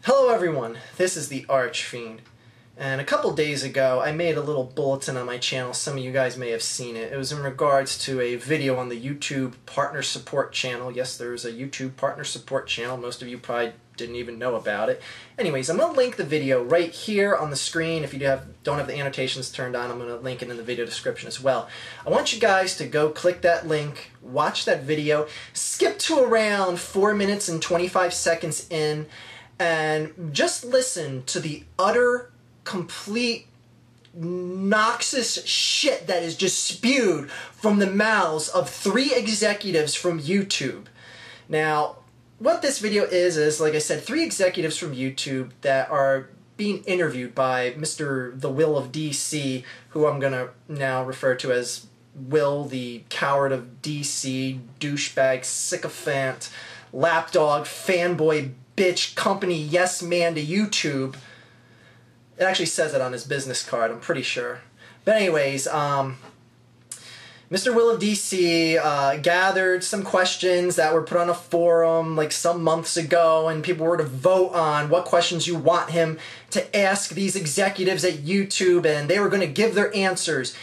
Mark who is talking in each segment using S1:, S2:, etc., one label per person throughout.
S1: Hello everyone, this is the Archfiend, and a couple days ago I made a little bulletin on my channel. Some of you guys may have seen it. It was in regards to a video on the YouTube Partner Support channel. Yes, there's a YouTube Partner Support channel. Most of you probably didn't even know about it. Anyways, I'm going to link the video right here on the screen. If you don't have the annotations turned on, I'm going to link it in the video description as well. I want you guys to go click that link, watch that video, skip to around 4 minutes and 25 seconds in, and just listen to the utter, complete, noxious shit that is just spewed from the mouths of 3 executives from YouTube. Now, what this video is, like I said, 3 executives from YouTube that are being interviewed by Mr. TheWillOfDC, who I'm going to now refer to as Will, the coward of DC, douchebag, sycophant, lapdog, fanboy, bitch, company, yes man to YouTube. It actually says it on his business card, I'm pretty sure. But anyways, Mr. Will of DC gathered some questions that were put on a forum like some months ago, and people were to vote on what questions you want him to ask these executives at YouTube, and they were going to give their answers.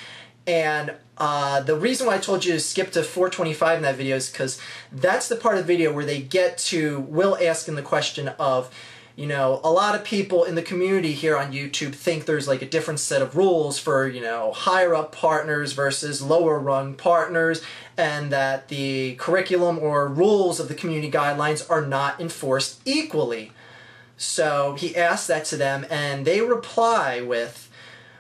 S1: And the reason why I told you to skip to 4:25 in that video is because that's the part of the video where they get to Will asking the question of, you know, a lot of people in the community here on YouTube think there's like a different set of rules for, you know, higher up partners versus lower rung partners, and that the curriculum or rules of the community guidelines are not enforced equally. So he asked that to them, and they reply with,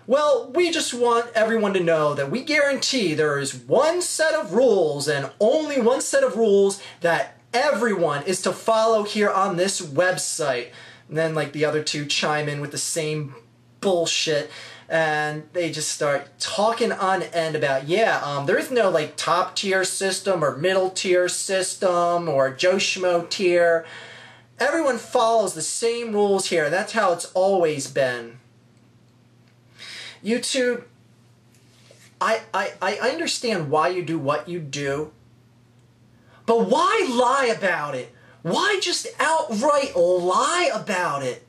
S1: well, we just want everyone to know that we guarantee there is one set of rules and only one set of rules that everyone is to follow here on this website. And then like the other 2 chime in with the same bullshit, and they just start talking on end about, yeah, there is no like top tier system or middle tier system or Joe Schmo tier. Everyone follows the same rules here. That's how it's always been. YouTube, I understand why you do what you do, but why lie about it? Why just outright lie about it?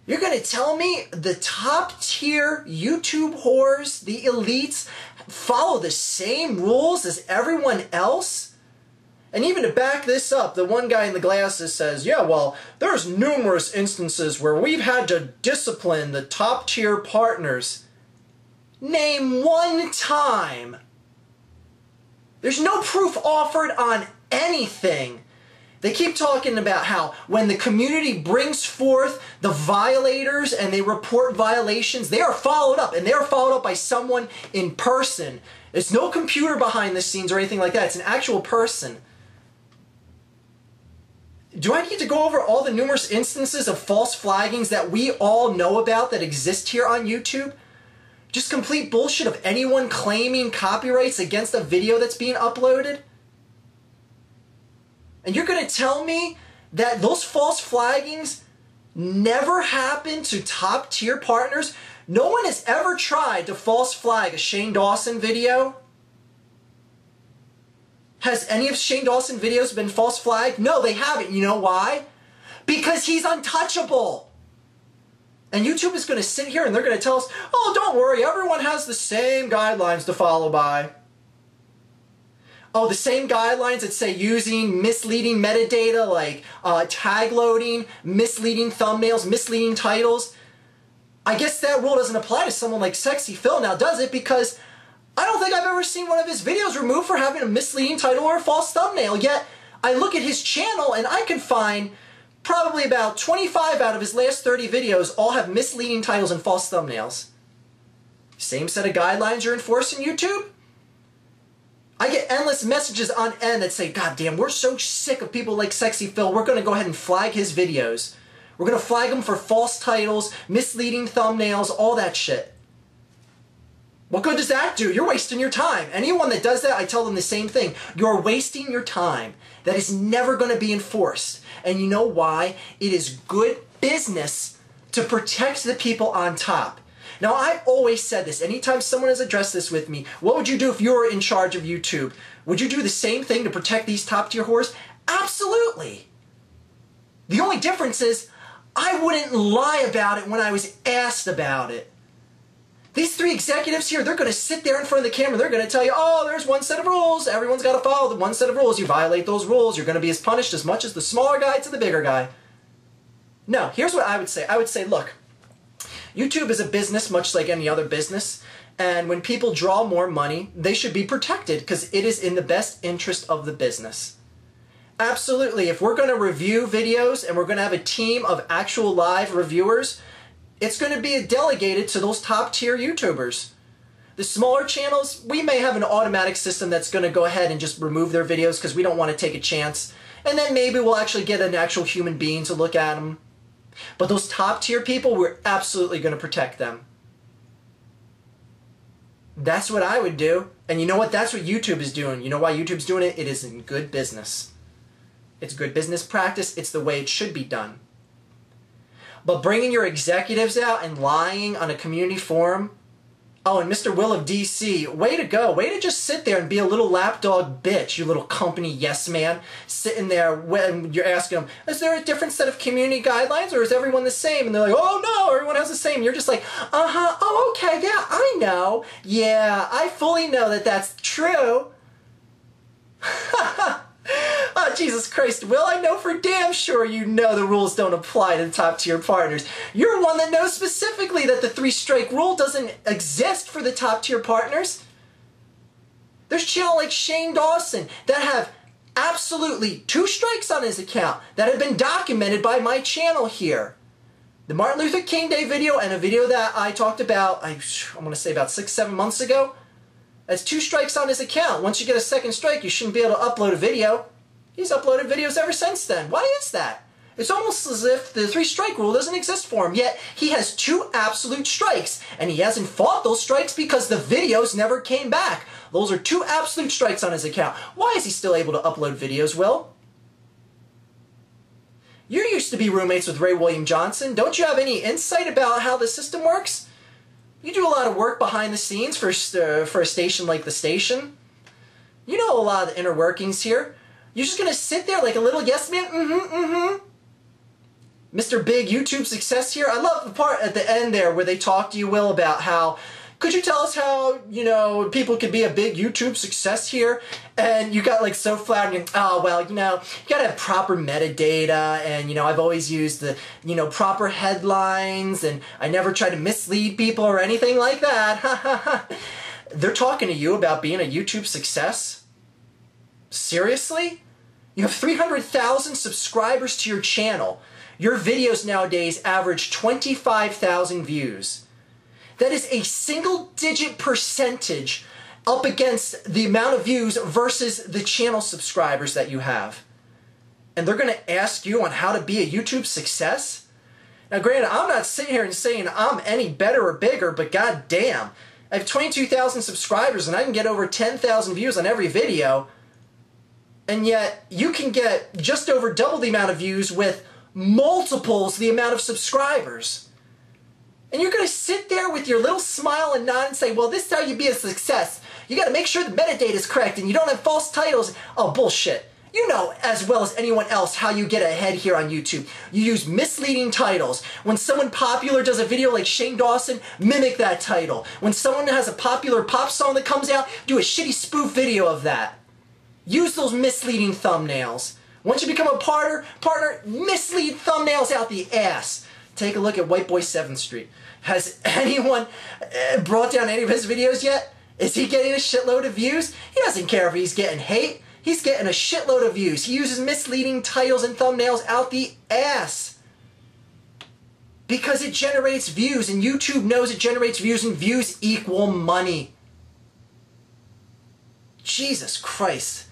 S1: You're going to tell me the top tier YouTube whores, the elites, follow the same rules as everyone else? And even to back this up, the one guy in the glasses says, yeah, well, there's numerous instances where we've had to discipline the top tier partners. Name one time. There's no proof offered on anything. They keep talking about how when the community brings forth the violators and they report violations, they are followed up, and they are followed up by someone in person. There's no computer behind the scenes or anything like that. It's an actual person. Do I need to go over all the numerous instances of false flaggings that we all know about that exist here on YouTube? Just complete bullshit of anyone claiming copyrights against a video that's being uploaded? And you're going to tell me that those false flaggings never happen to top tier partners? No one has ever tried to false flag a Shane Dawson video? Has any of Shane Dawson's videos been false flagged? No, they haven't. You know why? Because he's untouchable. And YouTube is going to sit here and they're going to tell us, oh, don't worry, everyone has the same guidelines to follow by. Oh, the same guidelines that say using misleading metadata like tag loading, misleading thumbnails, misleading titles. I guess that rule doesn't apply to someone like Sexy Phil now, does it? Because I don't think I've ever seen one of his videos removed for having a misleading title or a false thumbnail, yet I look at his channel and I can find probably about 25 out of his last 30 videos all have misleading titles and false thumbnails. Same set of guidelines you're enforcing, YouTube? I get endless messages on end that say, God damn, we're so sick of people like Sexy Phil, we're going to go ahead and flag his videos. We're going to flag him for false titles, misleading thumbnails, all that shit. What good does that do? You're wasting your time. Anyone that does that, I tell them the same thing. You're wasting your time. That is never going to be enforced. And you know why? It is good business to protect the people on top. Now, I've always said this. Anytime someone has addressed this with me, what would you do if you were in charge of YouTube? Would you do the same thing to protect these top-tier whores? Absolutely. The only difference is I wouldn't lie about it when I was asked about it. These three executives here, they're going to sit there in front of the camera. They're going to tell you, oh, there's one set of rules. Everyone's got to follow the one set of rules. You violate those rules, you're going to be as punished as much as the smaller guy to the bigger guy. No, here's what I would say. I would say, look, YouTube is a business much like any other business. And when people draw more money, they should be protected because it is in the best interest of the business. Absolutely. If we're going to review videos and we're going to have a team of actual live reviewers, it's going to be delegated to those top tier YouTubers. The smaller channels, we may have an automatic system that's going to go ahead and just remove their videos because we don't want to take a chance. And then maybe we'll actually get an actual human being to look at them. But those top tier people, we're absolutely going to protect them. That's what I would do. And you know what? That's what YouTube is doing. You know why YouTube's doing it? It is in good business. It's good business practice. It's the way it should be done. But bringing your executives out and lying on a community forum, oh, and Mr. Will of DC, way to go. Way to just sit there and be a little lapdog bitch, you little company yes man, sitting there when you're asking them, is there a different set of community guidelines or is everyone the same? And they're like, oh no, everyone has the same. You're just like, uh-huh, oh okay, yeah, I know. Yeah, I fully know that that's true. Oh, Jesus Christ, Will, I know for damn sure you know the rules don't apply to the top tier partners. You're one that knows specifically that the 3-strike rule doesn't exist for the top tier partners. There's channels like Shane Dawson that have absolutely 2 strikes on his account that have been documented by my channel here. The Martin Luther King Day video and a video that I talked about, I'm going to say about 6-7 months ago, that's 2 strikes on his account. Once you get a 2nd strike, you shouldn't be able to upload a video. He's uploaded videos ever since then. Why is that? It's almost as if the 3-strike rule doesn't exist for him, yet he has 2 absolute strikes, and he hasn't fought those strikes because the videos never came back. Those are 2 absolute strikes on his account. Why is he still able to upload videos, Will? You used to be roommates with Ray William Johnson. Don't you have any insight about how the system works? You do a lot of work behind the scenes for a station like The Station. You know a lot of the inner workings here. You're just going to sit there like a little yes man? Mr. Big YouTube Success here. I love the part at the end there where they talk to you, Will, about how, could you tell us how, you know, people could be a big YouTube success here? And you got like so flat, oh, well, you know, you got to have proper metadata, and, you know, I've always used the, you know, proper headlines, and I never try to mislead people or anything like that. They're talking to you about being a YouTube success? Seriously? You have 300,000 subscribers to your channel. Your videos nowadays average 25,000 views. That is a single-digit percentage up against the amount of views versus the channel subscribers that you have. And they're going to ask you on how to be a YouTube success? Now, granted, I'm not sitting here and saying I'm any better or bigger, but goddamn, I have 22,000 subscribers and I can get over 10,000 views on every video. And yet, you can get just over double the amount of views with multiples the amount of subscribers. And you're going to sit there with your little smile and nod and say, well, this is how you be a success. You got to make sure the metadata is correct and you don't have false titles. Oh, bullshit. You know as well as anyone else how you get ahead here on YouTube. You use misleading titles. When someone popular does a video like Shane Dawson, mimic that title. When someone has a popular pop song that comes out, do a shitty spoof video of that. Use those misleading thumbnails. Once you become a partner, mislead thumbnails out the ass. Take a look at White Boy 7th Street. Has anyone brought down any of his videos yet? Is he getting a shitload of views? He doesn't care if he's getting hate. He's getting a shitload of views. He uses misleading titles and thumbnails out the ass. Because it generates views, and YouTube knows it generates views, and views equal money. Jesus Christ.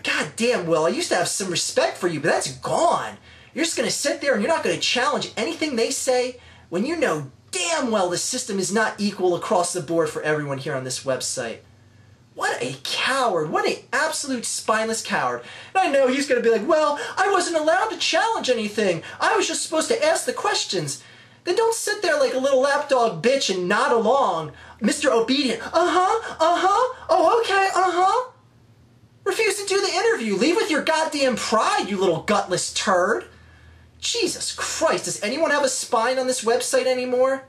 S1: God damn, Will, I used to have some respect for you, but that's gone. You're just going to sit there and you're not going to challenge anything they say when you know damn well the system is not equal across the board for everyone here on this website. What a coward. What an absolute spineless coward. And I know he's going to be like, well, I wasn't allowed to challenge anything. I was just supposed to ask the questions. Then don't sit there like a little lapdog bitch and nod along. Mr. Obedient. Oh, okay, Refuse to do the interview. Leave with your goddamn pride, you little gutless turd. Jesus Christ, does anyone have a spine on this website anymore?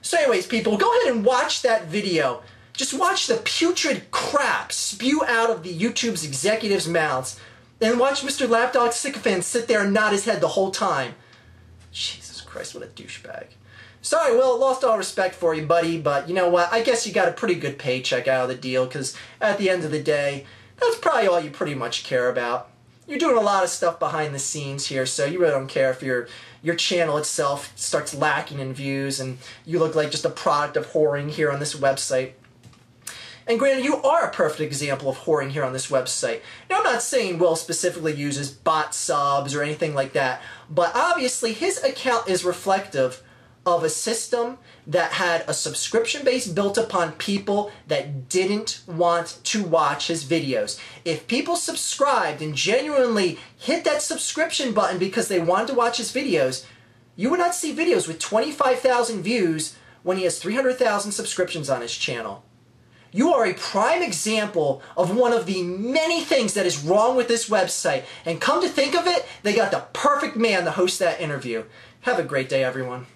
S1: So anyways, people, go ahead and watch that video. Just watch the putrid crap spew out of the YouTube's executives' mouths. And watch Mr. Lapdog Sycophant sit there and nod his head the whole time. Jesus Christ, what a douchebag. Sorry, Will, lost all respect for you, buddy, but you know what? I guess you got a pretty good paycheck out of the deal, because at the end of the day, that's probably all you pretty much care about. You're doing a lot of stuff behind the scenes here, so you really don't care if your channel itself starts lacking in views and you look like just a product of whoring here on this website. And granted, you are a perfect example of whoring here on this website. Now, I'm not saying Will specifically uses bot subs or anything like that, but obviously his account is reflective of a system that had a subscription base built upon people that didn't want to watch his videos. If people subscribed and genuinely hit that subscription button because they wanted to watch his videos, you would not see videos with 25,000 views when he has 300,000 subscriptions on his channel. You are a prime example of one of the many things that is wrong with this website. And come to think of it, they got the perfect man to host that interview. Have a great day, everyone.